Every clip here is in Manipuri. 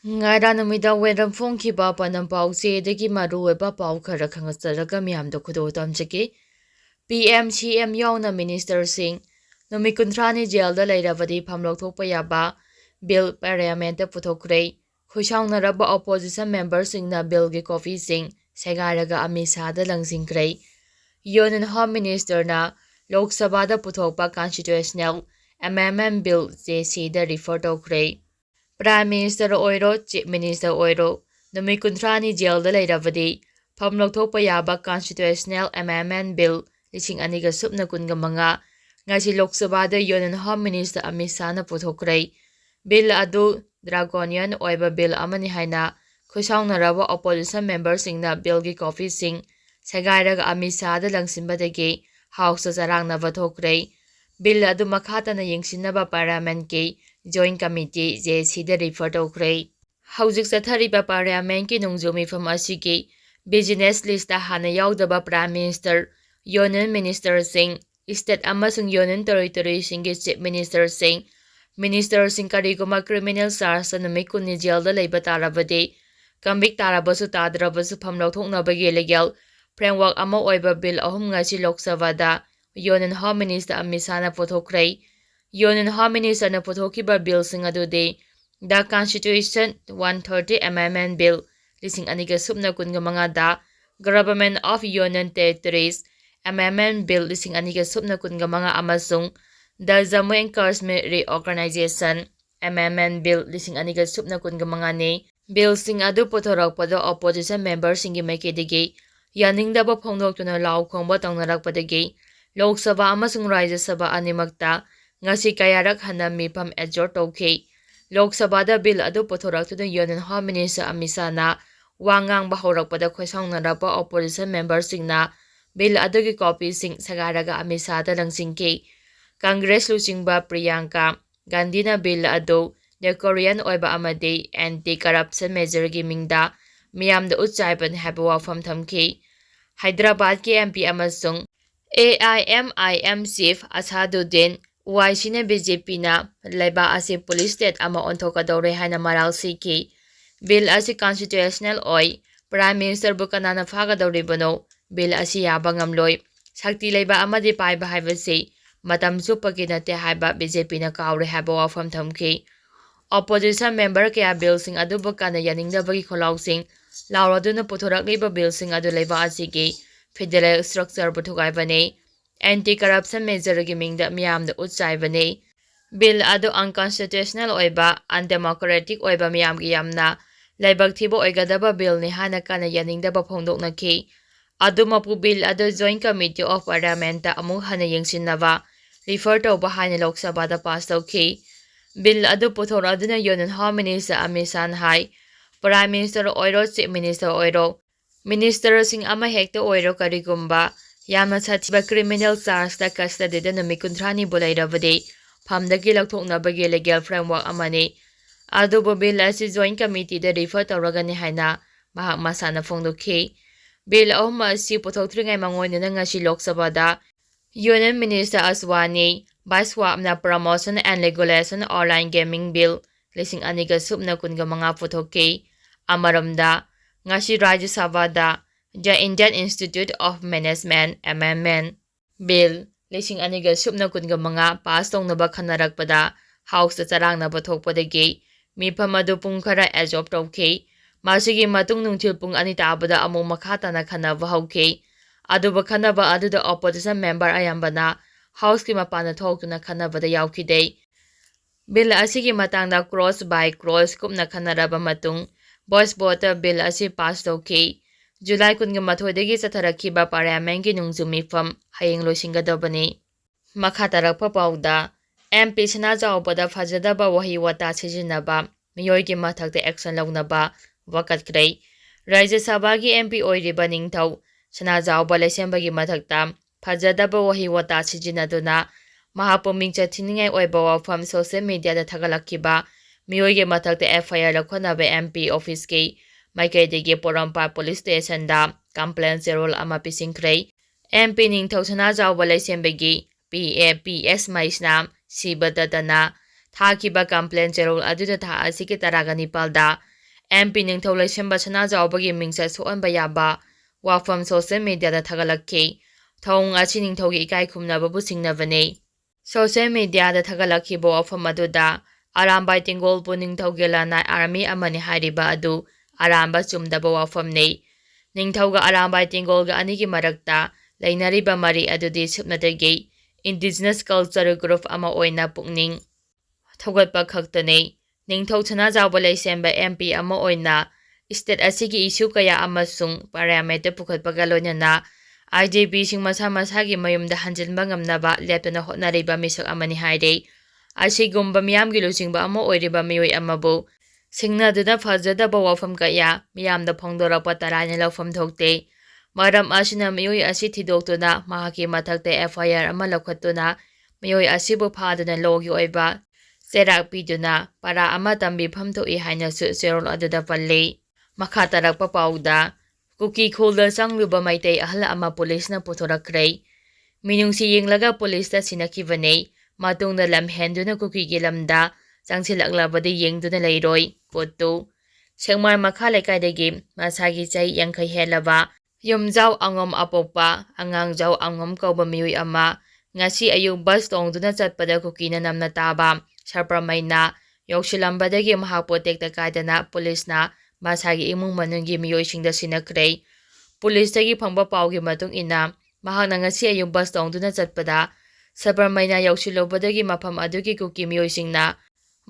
Ngaira numida wedam phongkhiba panam pause degi marueba pau khara khangasaraga miyamda khudo tamjaki PMCM yauna minister sing numi kuntrani jail da leiravadi phamlok thokpa yaba bill parliament da puthokre khushangna raba opposition members sing na bill gi coffee sing segaraga amisa da langsingkre Union Home Minister na Lok Sabha da puthokpa constitutional amendment bill JAC da refer tokre Prime Minister Oiro, Chief Minister Oiro, numi kuntrani jail da leiravadi, phamlok thokpa yaba Constitutional Amendment Bill, lising aniga supna kunga mga, ngasi Lok Sabha da Union Home Minister Amit Shah na puthokre. Bill adu draconian oiba bill amani haina, khushawnaraba opposition members singna bill gi coffee sing, sagairaga Amit Shah da langsinbadagi, House da charangnaba thokre. Bill adu makhada na yengsinnaba parliament ki, Joint Committee JAC da refer tokre. Haujik sathariba parliament ki nungjomi fam asigi business list da hana yaudaba Prime Minister, Union Minister sing, State amasung Union Territory sing Chief Minister sing, Minister sing kariguma criminal charge na numikuni jail da leiba tarabadi, convict tarabasu tadrabasu phamlok thoknabagi legal framework ama oiba bill ahum ngasi Lok Sabha da Union Home Minister Amit Shah na puthokre. Union Home Minister na puthokiba bill sing adude the Constitution 130 Amendment Bill lising aniga supna kunga mga da Government of Union Territories Amendment Bill lising aniga supna kunga mga amasung the Jammu and Kashmir Reorganization Amendment Bill lising aniga supna kunga mga ni bill sing adu puthorokpada opposition members singi maikidigi yaningdaba phongdoktuna law khongba tongnarakpadagi Lok Sabha amasung Rajya Sabha animakta ngasi kayarak hana mifam adjourn tokhe Lok Sabha da bill adu puthoraktuna Union Home Minister Amit Shah na wangang bahorakpada khoisawngnaraba opposition members singna bill adu gi copy sing sagaraga Amit Shah da langsingke Congress luchingba Priyanka Gandhi na bill adu the Korean oiba amade anti-corruption measure gi mingda miyamda utchaiban haba wafam thamke Hyderabad ki MP amasung AIMIM Chief Asaduddin YC na BJP na laiba asi police state ama onthokadore haina maral siki bill asi constitutional oi Prime Minister bukanana phagadore bano bill asi yaba ngamloi sakti laiba amadi paiba haibase matam supagi nate haiba BJP na kaure haba wafam thamke opposition member kaya bill sing adu bukana yaningdabagi kholaw sing lauraduna puthorakliba bill sing adu laiba asigi federal structure puthugaibanei anti-corruption measure gi mingda miyamda utchaibanei bill adu unconstitutional oiba undemocratic oiba miyam gi yamna laibak thibo oigadaba bill ni hana kana yaningdaba phongdoknaki adu mapu bill adu Joint Committee of Parliament ta amu hana yengsinnaba refer tawba hana Lok Sabha da pass tawki bill adu puthoraduna Union Home Minister Amit Shah hai Prime Minister oiro Chief Minister oiro Minister sing ama hekta oiro karigumba yamna sathiba criminal charge da custody da numi kuntrani bulairavade phamdagi lathoknabagi legal framework amani adubo bill asi Joint Committee da refer tawragani haina mahak masana phongdokhi bill ahum asi puthokthringai mangoina ngasi Lok Sabha da Union Minister Aswani Baswapna Promotion and Regulation Online Gaming Bill lising aniga supna kunga mga puthokhi amaramda ngasi Rajya Sabha da the Indian Institute of Management Amendment Bill lising aniga supna kunga mga pass tongnaba khanarakpada House da charangnaba thokpadagi mifam adu pung khara adjourn tawkhe masigi matung nungthil pung ani tabada amung makhata na khanaba hauke aduba khanaba aduda opposition member ayambana House ki mapana thoktuna khanabada yaukide bill asigi matangda cross by cross kupna khanaraba matung voice vote bill asi pass tawkhe July 18 dagi satharakhiba parliament ki nungjumi fam hayeng loisingadabani makha tarakpa pauda MP sana jawbada fajadaba wahi wata sijinaba miyoi ki mathakta action lawnaba wakatkrai Rajya Sabha ki MP oiriba ningthau sana jawba lesemba gi mathakta fajadaba wahi wata sijinaduna mahapuming chathiningai oiba wafam social media da thagalakkiba miyoi ki mathakta FIR lakhonaba MP office ki Maikaidagi Porampa Police Station da complaint zero ama pisingkre MP ningthau sana jawba lesembagi PAPS maisnam sibadadana thakiba complaint zero aduda tha asiki taraga nipalda MP Ningthau Laisemba Sanajawbagi mingsa soanba yaba wafam social media da thagalakhi thong achi ningthaugi ikai khumnababu singnabane social media da thagalakhi bo wafam aduda Arambai Tingol bu ningthaugi lana army amani hairiba adu aramba chumdaba wafam nei ningthauga Arambai Tingolga anigi marakta lainariba mari adudi supnadagi indigenous culture group ama oina pukning thogatpa khaktane ningthau Sanajawba Laisemba MP ama oina state asigi issue kaya amasung parliament pukhatpaga loinana IJP sing masa masagi mayumda hanjinba ngamnaba leptana hotnariba misak amani haire asigumba miyamgi lusingba ama oiriba miyoi amabu singnaduna fajadaba wafam kaya miyamda phongdorapwa tarani lawfam thokte maram asina miyoi asi thidoktuna mahaki mathakte FIR ama lakhatuna miyoi asibu phaduna logi oiba serak piduna para ama tambi phamthoi haina su serol aduda palle makha tarakpa pauda Kuki khulda sangluba maitei ahal ama police na puthorakhre minungsi yenglaga police ta sinakibane matungna lam henduna Kuki gi lamda changsilaklabadi yengduna leiroi pottu sengmar makha lekaidagi masagi chai yangkhai helaba yumjau angom apokpa angangjau angom kauba miyoi ama ngasi ayu bus tongduna chatpada Kuki na namna taba sarpramaina yokshilambadagi mahakpo tekta kaidana police na masagi imung manunggi miyoisingda sinakre police tagi phangba paugi matung ina mahakna ngasi ayu bus tongduna chatpada sarpramaina yokshilobadagi mafam adugi Kuki miyoisingna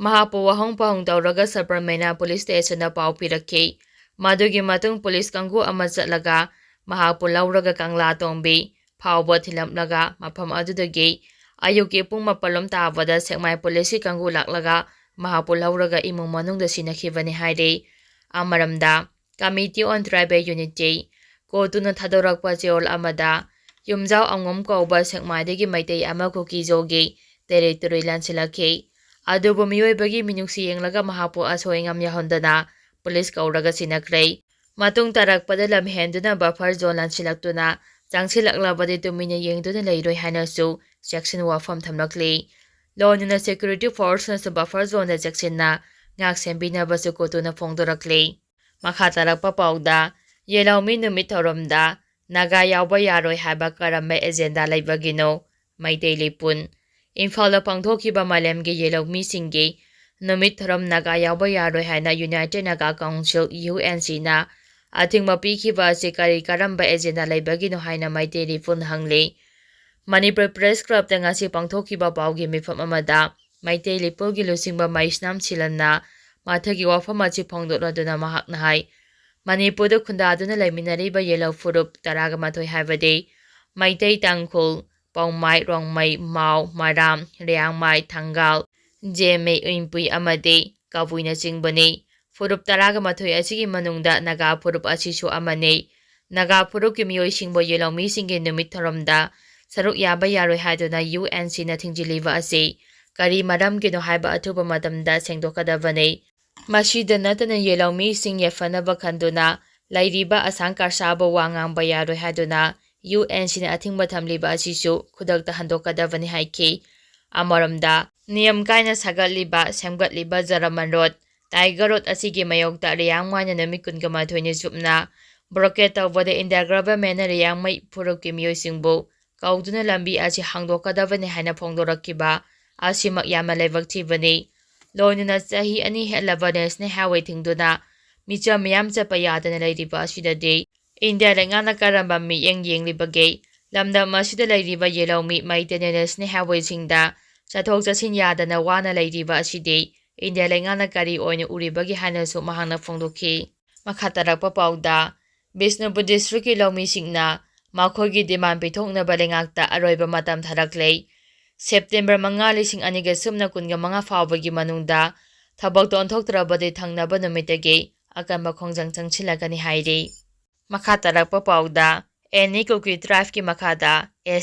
mahapo wahong pahong tawraga sarpramaina police station na pau pirakhi madugi matung police kanggu ama chatlaga mahapo lauraga kangla tongbi phawba thilamlaga mafam adudagi ayuki pung mapalom tabada sekmai police kanggu laklaga mahapo lauraga imung manungda sinakhibani haire amaramda Committee on Tribal Unity kotuna thadorakpa cheol amada yumjau angom kauba sekmaidagi maitei ama Kuki jogi territory lansilakhi adubu miyoibagi minuksi yenglaga mahapo asoingam yahondana police kauraga sinakre matung tarakpada lamhenduna buffer zone lansilaktuna changsilaklabadi tumina yengduna leiroi hanasu section wafam thamlakli lonina security force na buffer zone da section ngak sembina basu kotuna phongdorakle makha tarakpa pauda yelaumi numit thoromda naga yawba yaroi haba karamba agenda laibagino maitei lipun imphal pangthokiba malemgi yelaumi singgi numit thorom naga yawba yaroi haina United Naga Council UNC na athingma pikhiba sikari karamba agenda laibagino haina maitei lipun hangle Manipur Press Club ta ngasi pangthokiba paugi mifam amada maitei lipulgi lusingba maisnam silanna mathagi wafam achi phongdodna mahakna hai Manipur da khundaduna laiminariba yellow furup taraga mathoi haibade maitei tangkhul paumai rongmai mau maram riangmai thangal jeme impui amade kabuina chingbane furup taraga mathoi achigi manungda naga furup achisu amane naga furup ki miyoi singbo yellow mi singe numit tharomda saruk yaba yaroi haiduna UNC na thingjiliba ase kari maram kino haiba athuba matamda sengdokadabane masida natana yellow mi sing yafanaba khanduna lairiba asang karsaba wangangba yaroi haiduna UNC na athingba thamliba asisu khudakta handokadabane haiki amaramda niyam kaina sagatliba semgatliba Jaraman Road Tiger Road asigi mayokta riyangmana nami kunga mathoini supna broket tawbada India government na riyangmai purukki miyoisingbu kauduna lambi asi hangdokadabane haina phongdorakkiba asimak yama laibak thibani loinuna chahi ani helaba national highway thingduna micha miyam chapa yadana lairiba asidade India lengana karamba mi yenglibage lamda masida lairiba yellow mi maitene national highway singda chathok chasin yadana wana lairiba aside India lengana kari oina uribagi hanasu mahangna phongdokhi makhatarapa pauda Bisnupur district ki lawmi singna makhogi demand pithoknaba lengakta aroiba matam tharakle September 2025 fawbagi manungda thabak tonthoktrabadi thangnaba numitagi akamba khongjang changchilagani haire makha tarakpa pauda any Kuki Tribe ki makhada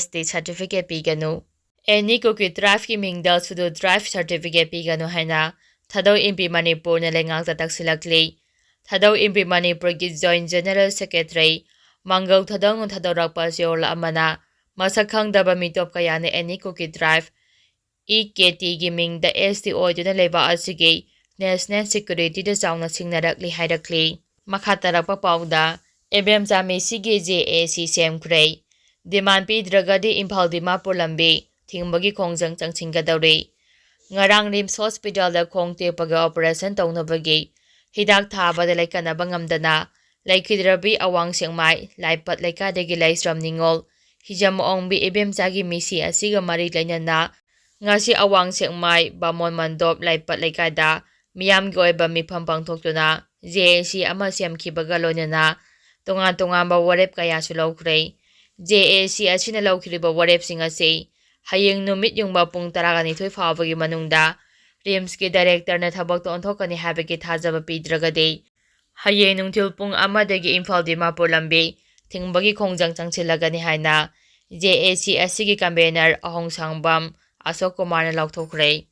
ST certificate piganu any Kuki Tribe ki mingdal sudu tribe certificate piganu haina thadau MP Manipur na lengakta taksilakle thadau MP Manipur ki joint general secretary Mangal thadau no thadaurakpa siola amana masakhangdaba mitop kayane any Kuki Tribe EKT gi mingda ST oiduna leba asigi national ꯁꯦꯀ꯭ꯌꯨꯔꯤꯇꯤꯗ ꯆꯥꯎꯅ ꯁꯤꯡꯅꯔꯛꯂꯤ ꯍꯥꯏꯔꯛꯂꯤ꯫ ꯃꯈꯥ ꯇꯥꯔꯛꯄ ꯄꯥꯎꯗ ꯑꯦꯕꯦꯝꯆꯥ ꯃꯤꯁꯤꯒꯤ JAC ꯁꯦꯝꯈ꯭ꯔꯦ꯫ ꯗꯤꯃꯥꯟ ꯄꯤꯗ꯭ꯔꯒꯗꯤ ꯏꯝꯐꯥꯜ ꯗꯤꯃꯥꯄꯨꯔ ꯂꯝꯕꯤ ꯊꯤꯡꯕꯒꯤ ꯈꯣꯡꯖꯪ ꯆꯪꯁꯤꯟꯒꯗꯧꯔꯤ꯫ ꯉꯔꯥꯡ ꯔꯤꯝꯁ ꯍꯣꯁꯄꯤꯇꯥꯜꯗ ꯈꯣꯡ ꯇꯦꯛꯄꯒ ꯑꯣꯄꯔꯦꯁꯟ ꯇꯧꯅꯕꯒꯤ ꯍꯤꯗꯥꯛ ꯊꯥꯕꯗ ꯂꯩꯀꯠꯅꯕ ꯉꯝꯗꯅ ꯂꯩꯈꯤꯗ꯭ꯔꯕꯤ ꯑꯋꯥꯡ ꯁꯦꯛꯃꯥꯏ ꯂꯥꯏꯄꯠ ꯂꯩꯀꯥꯏꯗꯒꯤ ꯂꯩꯁ꯭ꯔꯝ ꯅꯤꯡꯉꯣꯜ ꯍꯤꯖꯝ ꯑꯣꯡꯕꯤ ꯏꯕꯦꯝꯆꯥꯒꯤ ꯃꯤꯁꯤ ꯑꯁꯤꯒ ꯃꯔꯤ ꯂꯩꯅꯅ ꯉꯁꯤ ꯑꯋꯥꯡ ꯁꯦꯛꯃꯥꯏ ꯕꯥꯃꯣꯟ ꯃꯟꯗꯣꯞ ꯂꯥꯏꯄꯠ ꯂꯩꯀꯥꯏꯗ ꯃꯤꯌꯥꯝꯒꯤ ꯑꯣꯏꯕ ꯃꯤꯐꯝ ꯄꯥꯡꯊꯣꯛꯇꯨꯅ JAC ꯑꯃ ꯁꯦꯝꯈꯤꯕꯒ ꯂꯣꯏꯅꯅ ꯇꯣꯉꯥꯟ ꯇꯣꯉꯥꯟꯕ ꯋꯥꯔꯦꯞ ꯀꯌꯥꯁꯨ ꯂꯧꯈ꯭ꯔꯦ꯫ JAC ꯑꯁꯤꯅ ꯂꯧꯈꯤꯕ ꯋꯥꯔꯦꯞꯁꯤꯡ ꯑꯁꯤ ꯍꯌꯦꯡ ꯅꯨꯃꯤꯠ ꯌꯨꯡꯕ ꯄꯨꯡ 12 ꯐꯥꯎꯕꯒꯤ ꯃꯅꯨꯡꯗ ꯔꯤꯝꯁꯀꯤ ꯗꯥꯏꯔꯦꯛꯇꯔꯅ ꯊꯕꯛꯇ ꯑꯣꯟꯊꯣꯛꯀꯅꯤ ꯍꯥꯏꯕꯒꯤ ꯊꯥꯖꯕ ꯄꯤꯗ꯭ꯔꯒꯗꯤ ꯍꯌꯦꯡ ꯅꯨꯡꯊꯤꯜ ꯄꯨꯡ 1ꯗꯒꯤ ꯏꯝꯐꯥꯜ ꯗꯤꯃꯥꯄꯨꯔ ꯂꯝꯕꯤ ꯊꯤꯡꯕꯒꯤ ꯈꯣꯡꯖꯪ ꯆꯪꯁꯤꯜꯂꯒꯅꯤ ꯍꯥꯏꯅ JAC ꯑꯁꯤꯒꯤ ꯀꯟꯚꯦꯅꯔ ꯑꯍꯣꯡꯁꯥꯡꯕꯝ ꯑꯁꯣꯛ ꯀꯨꯃꯥꯔꯅ ꯂꯥꯎꯊꯣꯛꯈ꯭ꯔꯦ꯫